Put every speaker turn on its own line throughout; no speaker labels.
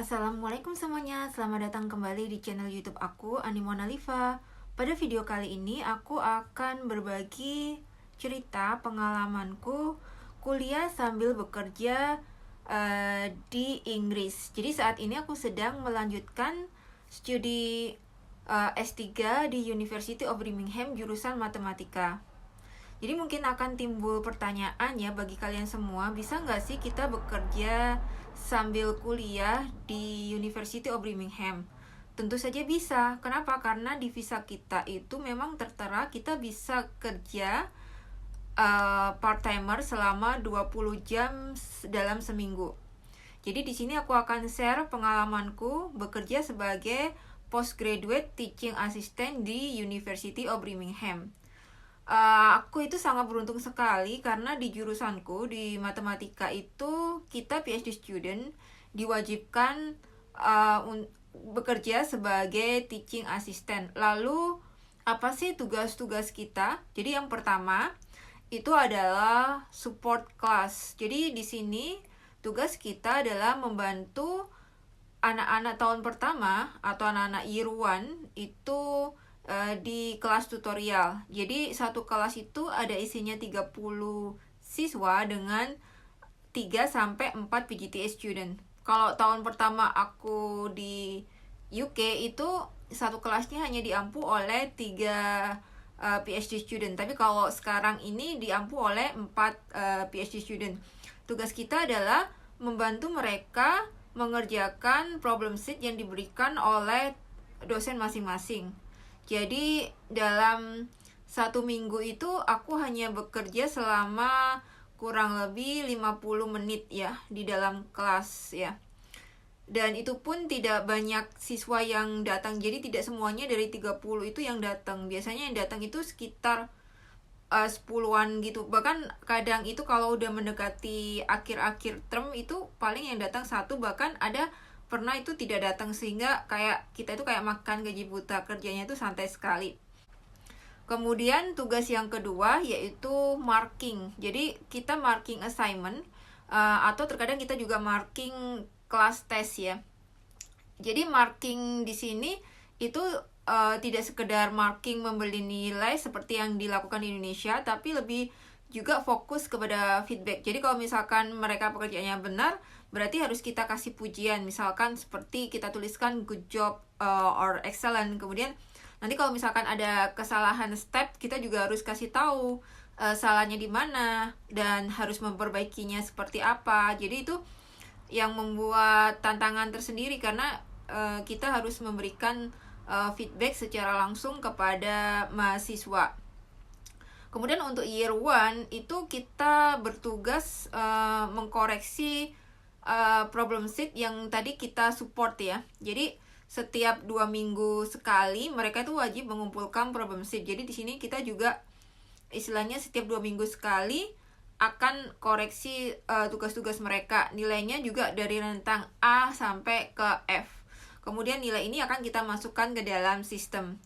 Assalamualaikum semuanya, selamat datang kembali di channel YouTube aku, Ani Mona Liva. Pada video kali ini aku akan berbagi cerita pengalamanku kuliah sambil bekerja di Inggris. Jadi saat ini aku sedang melanjutkan studi S3 di University of Birmingham jurusan matematika. Jadi mungkin akan timbul pertanyaan ya bagi kalian semua, bisa nggak sih kita bekerja sambil kuliah di University of Birmingham? Tentu saja bisa. Kenapa? Karena di visa kita itu memang tertera kita bisa kerja part-timer selama 20 jam dalam seminggu. Jadi di sini aku akan share pengalamanku bekerja sebagai postgraduate teaching assistant di University of Birmingham. Aku itu sangat beruntung sekali karena di jurusanku di matematika itu kita PhD student diwajibkan bekerja sebagai teaching assistant. Lalu apa sih tugas-tugas kita? Jadi yang pertama itu adalah support class. Jadi di sini tugas kita adalah membantu anak-anak tahun pertama atau anak-anak year 1 itu di kelas tutorial. Jadi satu kelas itu ada isinya 30 siswa dengan 3-4 PGTA student. Kalau tahun pertama aku di UK itu satu kelasnya hanya diampu oleh 3 PhD student. Tapi kalau sekarang ini diampu oleh 4 PhD student. Tugas kita adalah membantu mereka mengerjakan problem sheet yang diberikan oleh dosen masing-masing. Jadi dalam 1 minggu itu aku hanya bekerja selama kurang lebih 50 menit ya di dalam kelas ya. Dan itu pun tidak banyak siswa yang datang. Jadi tidak semuanya dari 30 itu yang datang. Biasanya yang datang itu sekitar 10-an gitu. Bahkan kadang itu kalau udah mendekati akhir-akhir term itu paling yang datang 1, bahkan ada pernah itu tidak datang, sehingga kayak kita itu kayak makan gaji buta, kerjanya itu santai sekali. Kemudian tugas yang kedua yaitu marking. Jadi kita marking assignment atau terkadang kita juga marking kelas tes ya. Jadi marking di sini itu tidak sekedar marking membeli nilai seperti yang dilakukan di Indonesia, tapi lebih juga fokus kepada feedback. Jadi kalau misalkan mereka pekerjaannya benar, berarti harus kita kasih pujian. Misalkan seperti kita tuliskan good job or excellent. Kemudian nanti kalau misalkan ada kesalahan step, kita juga harus kasih tahu salahnya di mana dan harus memperbaikinya seperti apa. Jadi itu yang membuat tantangan tersendiri karena kita harus memberikan feedback secara langsung kepada mahasiswa. Kemudian untuk year 1 itu kita bertugas mengkoreksi problem sheet yang tadi kita support ya. Jadi setiap 2 minggu sekali mereka itu wajib mengumpulkan problem sheet. Jadi di sini kita juga istilahnya setiap 2 minggu sekali akan koreksi tugas-tugas mereka. Nilainya juga dari rentang A sampai ke F. Kemudian nilai ini akan kita masukkan ke dalam sistem.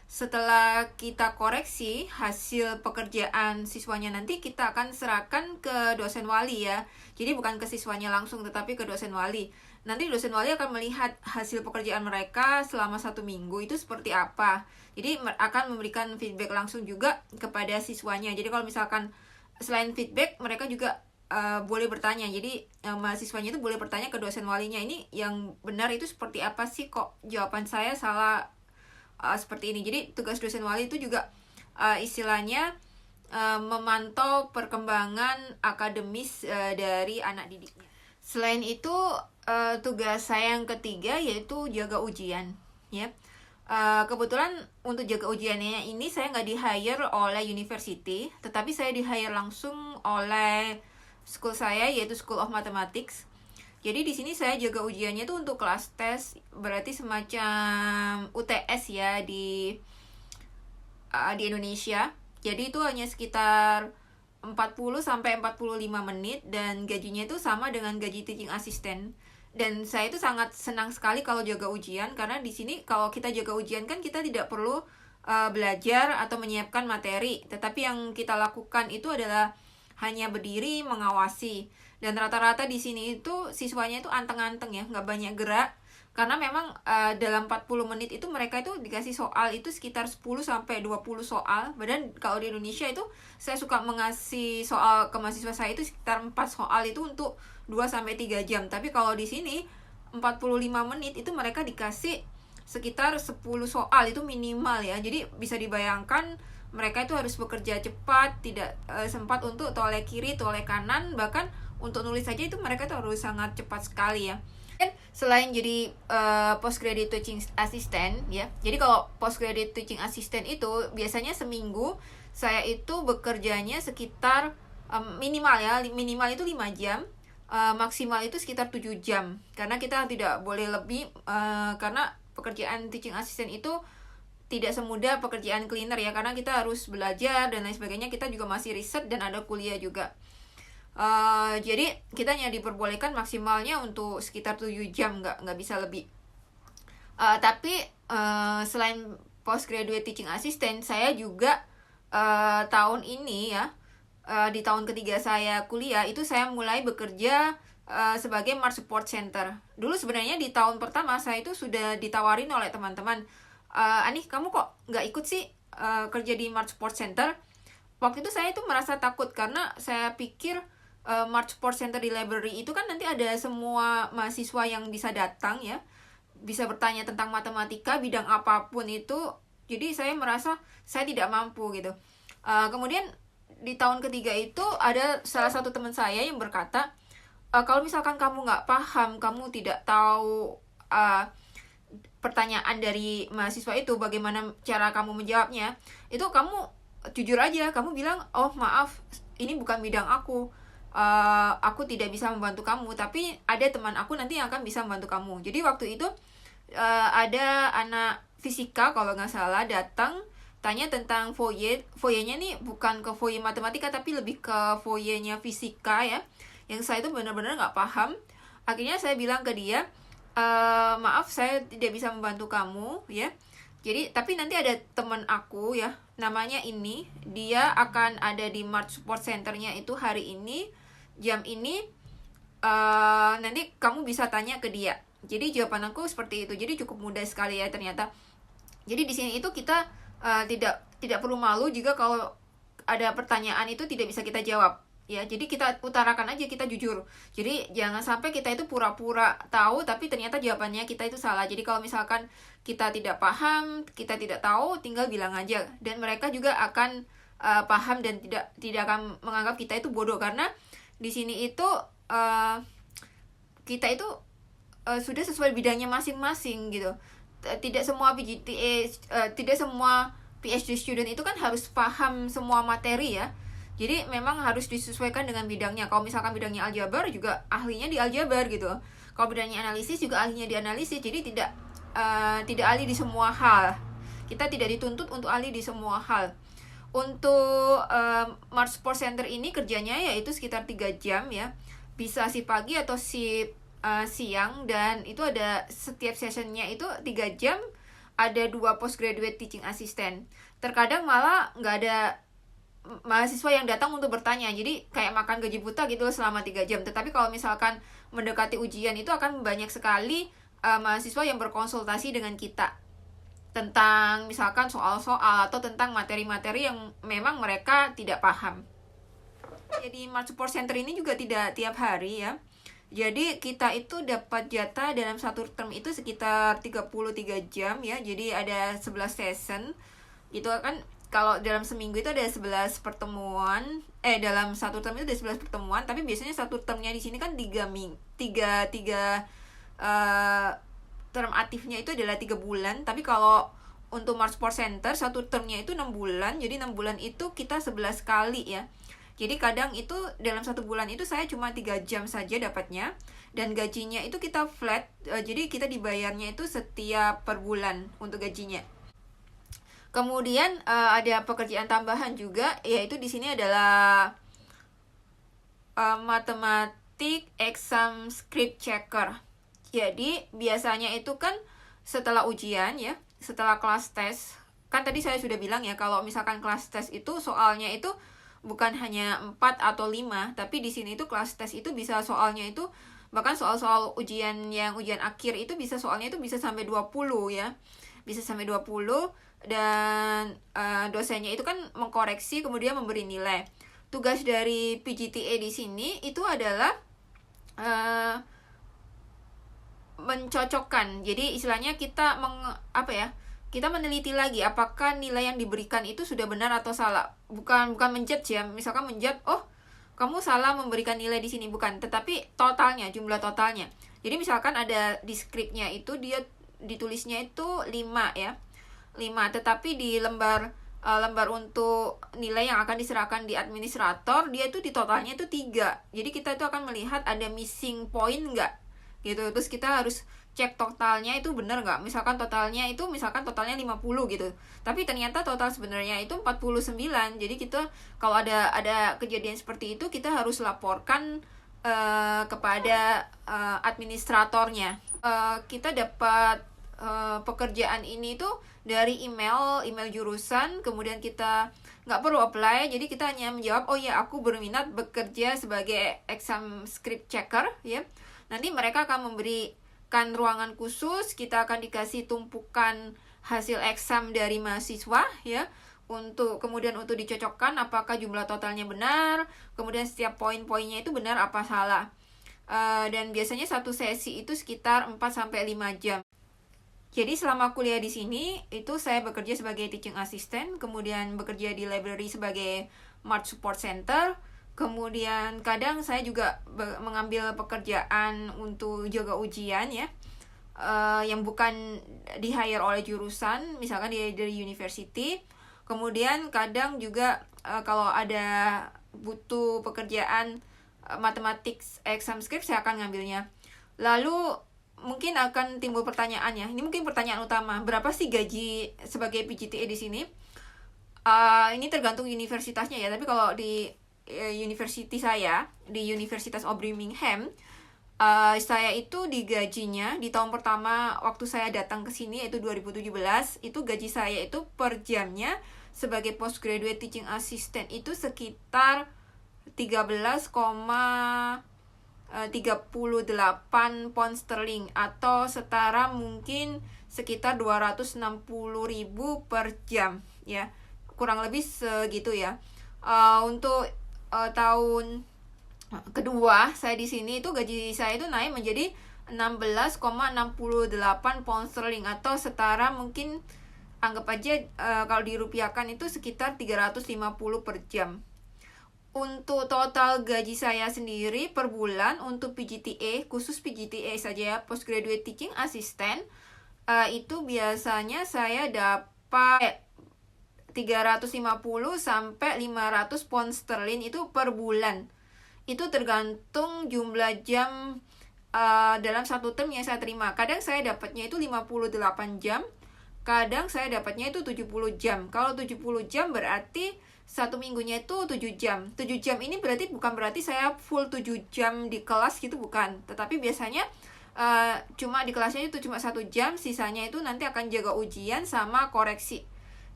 Setelah kita koreksi hasil pekerjaan siswanya, nanti kita akan serahkan ke dosen wali ya. Jadi bukan ke siswanya langsung, tetapi ke dosen wali. Nanti dosen wali akan melihat hasil pekerjaan mereka selama 1 minggu itu seperti apa. Jadi akan memberikan feedback langsung juga kepada siswanya. Jadi kalau misalkan selain feedback, mereka juga boleh bertanya. Jadi mahasiswanya itu boleh bertanya ke dosen walinya, ini yang benar itu seperti apa sih, kok jawaban saya salah seperti ini. Jadi tugas dosen wali itu juga istilahnya memantau perkembangan akademis dari anak didiknya. Selain itu tugas saya yang ketiga yaitu jaga ujian ya. Kebetulan untuk jaga ujiannya ini saya nggak di-hire oleh university, tetapi saya di-hire langsung oleh school saya yaitu School of Mathematics. Jadi di sini saya jaga ujiannya itu untuk kelas tes, berarti semacam UTS ya di Indonesia. Jadi itu hanya sekitar 40-45 menit dan gajinya itu sama dengan gaji teaching assistant. Dan saya itu sangat senang sekali kalau jaga ujian, karena di sini kalau kita jaga ujian kan kita tidak perlu belajar atau menyiapkan materi, tetapi yang kita lakukan itu adalah hanya berdiri mengawasi. Dan rata-rata di sini itu siswanya itu anteng-anteng ya, nggak banyak gerak. karena memang dalam 40 menit itu mereka itu dikasih soal itu sekitar 10 sampai 20 soal. Padahal kalau di Indonesia itu saya suka mengasih soal ke mahasiswa saya itu sekitar 4 soal itu untuk 2 sampai 3 jam. Tapi kalau di sini 45 menit itu mereka dikasih sekitar 10 soal itu minimal ya. Jadi bisa dibayangkan mereka itu harus bekerja cepat, tidak sempat untuk toleh kiri, toleh kanan, bahkan untuk nulis saja itu mereka itu harus sangat cepat sekali ya. Dan selain jadi postgraduate teaching assistant ya, jadi kalau postgraduate teaching assistant itu biasanya seminggu saya itu bekerjanya sekitar minimal itu 5 jam, maksimal itu sekitar 7 jam, karena kita tidak boleh lebih, karena pekerjaan teaching assistant itu tidak semudah pekerjaan cleaner ya, karena kita harus belajar dan lain sebagainya, kita juga masih riset dan ada kuliah juga. Jadi kita hanya diperbolehkan maksimalnya untuk sekitar 7 jam, nggak bisa lebih. Tapi selain postgraduate teaching assistant, saya juga tahun ini ya, di tahun ketiga saya kuliah itu saya mulai bekerja sebagai Mart Support Center. Dulu sebenarnya di tahun pertama saya itu sudah ditawarin oleh teman-teman, Ani kamu kok nggak ikut sih kerja di Mart Support Center? Waktu itu saya itu merasa takut karena saya pikir Mart Support Center di library itu kan nanti ada semua mahasiswa yang bisa datang ya, bisa bertanya tentang matematika, bidang apapun itu. Jadi saya merasa saya tidak mampu gitu. Kemudian di tahun ketiga itu ada salah satu teman saya yang berkata, kalau misalkan kamu nggak paham, kamu tidak tahu pertanyaan dari mahasiswa itu, bagaimana cara kamu menjawabnya, itu kamu jujur aja, kamu bilang, oh maaf, ini bukan bidang aku tidak bisa membantu kamu, tapi ada teman aku nanti yang akan bisa membantu kamu. Jadi waktu itu ada anak fisika kalau nggak salah datang tanya tentang foyernya nih bukan ke foyer matematika tapi lebih ke foyernya fisika ya, yang saya itu benar-benar nggak paham. Akhirnya saya bilang ke dia, maaf saya tidak bisa membantu kamu ya, jadi tapi nanti ada teman aku ya, namanya ini, dia akan ada di Mart Support Centernya itu hari ini jam ini, nanti kamu bisa tanya ke dia. Jadi jawaban aku seperti itu. Jadi cukup mudah sekali ya ternyata. Jadi di sini itu kita tidak perlu malu jika kalau ada pertanyaan itu tidak bisa kita jawab ya. Jadi kita utarakan aja, kita jujur. Jadi jangan sampai kita itu pura-pura tahu tapi ternyata jawabannya kita itu salah. Jadi kalau misalkan kita tidak paham, kita tidak tahu, tinggal bilang aja, dan mereka juga akan paham dan tidak akan menganggap kita itu bodoh, karena di sini itu kita itu sudah sesuai bidangnya masing-masing gitu. Tidak semua tidak semua PhD student itu kan harus paham semua materi ya. Jadi memang harus disesuaikan dengan bidangnya. Kalau misalkan bidangnya aljabar juga ahlinya di aljabar gitu. Kalau bidangnya analisis juga ahlinya di analisis. Jadi tidak ahli di semua hal. Kita tidak dituntut untuk ahli di semua hal. Untuk Mart Support Center ini kerjanya yaitu sekitar 3 jam ya. Bisa shift pagi atau shift siang, dan itu ada setiap sessionnya itu 3 jam, ada 2 postgraduate teaching assistant. Terkadang malah nggak ada mahasiswa yang datang untuk bertanya, jadi kayak makan gaji buta gitu selama 3 jam. Tetapi kalau misalkan mendekati ujian itu akan banyak sekali mahasiswa yang berkonsultasi dengan kita tentang misalkan soal-soal atau tentang materi-materi yang memang mereka tidak paham. Jadi Mart Support Center ini juga tidak tiap hari ya. Jadi kita itu dapat jatah dalam satu term itu sekitar 33 jam ya. Jadi ada 11 session. Itu kan kalau dalam seminggu itu ada 11 pertemuan. Dalam satu term itu ada 11 pertemuan, tapi biasanya satu termnya di sini kan 3 term aktifnya itu adalah 3 bulan. Tapi kalau untuk Mart Support Center satu termnya itu 6 bulan. Jadi 6 bulan itu kita 11 kali ya. Jadi kadang itu dalam 1 bulan itu saya cuma 3 jam saja dapatnya, dan gajinya itu kita flat, jadi kita dibayarnya itu setiap per bulan untuk gajinya. Kemudian ada pekerjaan tambahan juga, yaitu di sini adalah matematik exam script checker. Jadi biasanya itu kan setelah ujian ya, setelah kelas tes, kan tadi saya sudah bilang ya kalau misalkan kelas tes itu soalnya itu bukan hanya 4 atau 5, tapi di sini itu kelas tes itu bisa soalnya itu Bahkan soal-soal ujian akhir itu soalnya itu bisa sampai 20 ya. Bisa sampai 20, dan dosennya itu kan mengkoreksi kemudian memberi nilai. Tugas dari PGTA di sini itu adalah mencocokkan. Jadi istilahnya kita kita meneliti lagi apakah nilai yang diberikan itu sudah benar atau salah. Bukan menjudge ya. Misalkan menjudge, oh kamu salah memberikan nilai di sini, bukan, tetapi totalnya, jumlah totalnya. Jadi misalkan ada di skripnya itu dia ditulisnya itu 5 ya. 5, tetapi di lembar untuk nilai yang akan diserahkan di administrator, dia itu di totalnya itu 3. Jadi kita itu akan melihat ada missing point enggak gitu. Terus kita harus cek totalnya itu benar nggak. Misalkan totalnya 50 gitu, tapi ternyata total sebenarnya itu 49. Jadi kita kalau ada kejadian seperti itu, kita harus laporkan kepada administratornya. Kita dapat pekerjaan ini tuh dari email jurusan, kemudian kita nggak perlu apply, jadi kita hanya menjawab, oh ya aku berminat bekerja sebagai exam script checker ya. Nanti mereka akan memberikan ruangan khusus, kita akan dikasih tumpukan hasil exam dari mahasiswa ya, kemudian untuk dicocokkan apakah jumlah totalnya benar, kemudian setiap poin-poinnya itu benar apa salah. Dan biasanya satu sesi itu sekitar 4-5 jam. Jadi selama kuliah di sini itu saya bekerja sebagai teaching assistant, kemudian bekerja di library sebagai Mart Support Center, kemudian kadang saya juga mengambil pekerjaan untuk jaga ujian ya, yang bukan di hire oleh jurusan, misalkan dari university. Kemudian kadang juga kalau ada butuh pekerjaan mathematics exam script, saya akan ngambilnya. Lalu mungkin akan timbul pertanyaan ya, ini mungkin pertanyaan utama, berapa sih gaji sebagai PGTA di sini? Ini tergantung universitasnya ya, tapi kalau di university saya, di Universitas of Birmingham, saya itu digajinya di tahun pertama waktu saya datang ke sini, yaitu 2017, itu gaji saya itu per jamnya sebagai postgraduate teaching assistant itu sekitar 13,38 pound sterling atau setara mungkin sekitar 260.000 per jam ya, kurang lebih segitu ya. Untuk tahun kedua saya di sini itu gaji saya itu naik menjadi 16,68 pound sterling atau setara mungkin anggap aja kalau dirupiahkan itu sekitar 350 per jam. Untuk total gaji saya sendiri per bulan untuk PGTA, khusus PGTA saja, Postgraduate Teaching Assistant, itu biasanya saya dapat 350 sampai 500 pound sterling itu per bulan. Itu tergantung jumlah jam dalam satu term yang saya terima. Kadang saya dapatnya itu 58 jam, kadang saya dapatnya itu 70 jam. Kalau 70 jam berarti satu minggunya itu 7 jam. 7 jam ini bukan berarti saya full 7 jam di kelas gitu, bukan. Tetapi biasanya cuma di kelasnya itu cuma 1 jam, sisanya itu nanti akan jaga ujian sama koreksi.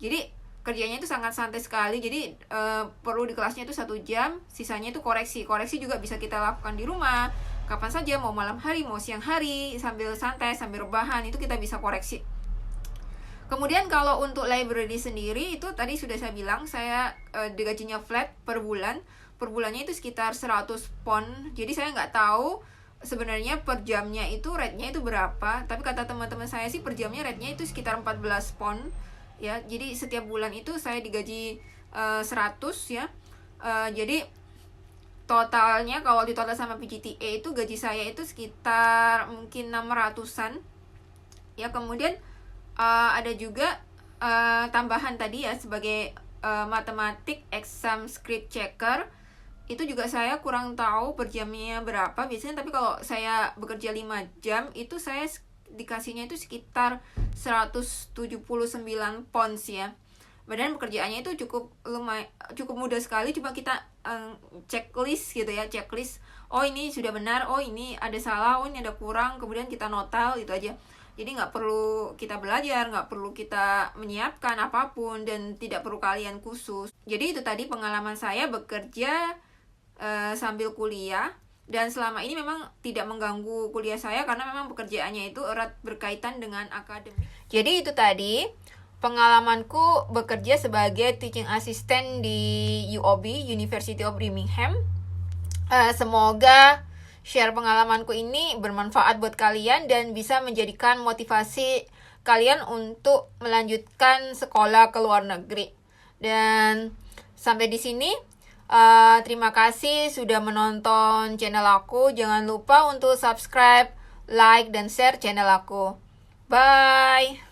Jadi kerjanya itu sangat santai sekali. Jadi perlu di kelasnya itu 1 jam, sisanya itu koreksi. Koreksi juga bisa kita lakukan di rumah, kapan saja, mau malam hari, mau siang hari, sambil santai, sambil rebahan, itu kita bisa koreksi. Kemudian kalau untuk library sendiri itu tadi sudah saya bilang, saya digajinya flat per bulan. Per bulannya itu sekitar 100 pound. Jadi saya nggak tahu sebenarnya per jamnya itu rate-nya itu berapa. Tapi kata teman-teman saya sih per jamnya rate-nya itu sekitar 14 pound. Ya, jadi setiap bulan itu saya digaji 100 ya. Jadi totalnya kalau ditotal sama PGTA itu gaji saya itu sekitar mungkin 600-an. Ya, kemudian ada juga tambahan tadi ya sebagai matematik exam script checker, itu juga saya kurang tahu per jamnya berapa biasanya, tapi kalau saya bekerja 5 jam itu saya dikasihnya itu sekitar 179 pounds ya. Badan pekerjaannya itu cukup mudah sekali, cuma kita checklist gitu ya, checklist, oh ini sudah benar, oh ini ada salah, oh ini ada kurang, kemudian kita notal gitu aja. Jadi nggak perlu kita belajar, nggak perlu kita menyiapkan apapun, dan tidak perlu kalian khusus. Jadi itu tadi pengalaman saya bekerja sambil kuliah. dan selama ini memang tidak mengganggu kuliah saya karena memang pekerjaannya itu erat berkaitan dengan akademik. Jadi itu tadi pengalamanku bekerja sebagai teaching assistant di UOB, University of Birmingham. Semoga share pengalamanku ini bermanfaat buat kalian dan bisa menjadikan motivasi kalian untuk melanjutkan sekolah ke luar negeri. Dan sampai di sini, terima kasih sudah menonton channel aku. Jangan lupa untuk subscribe, like, dan share channel aku. Bye!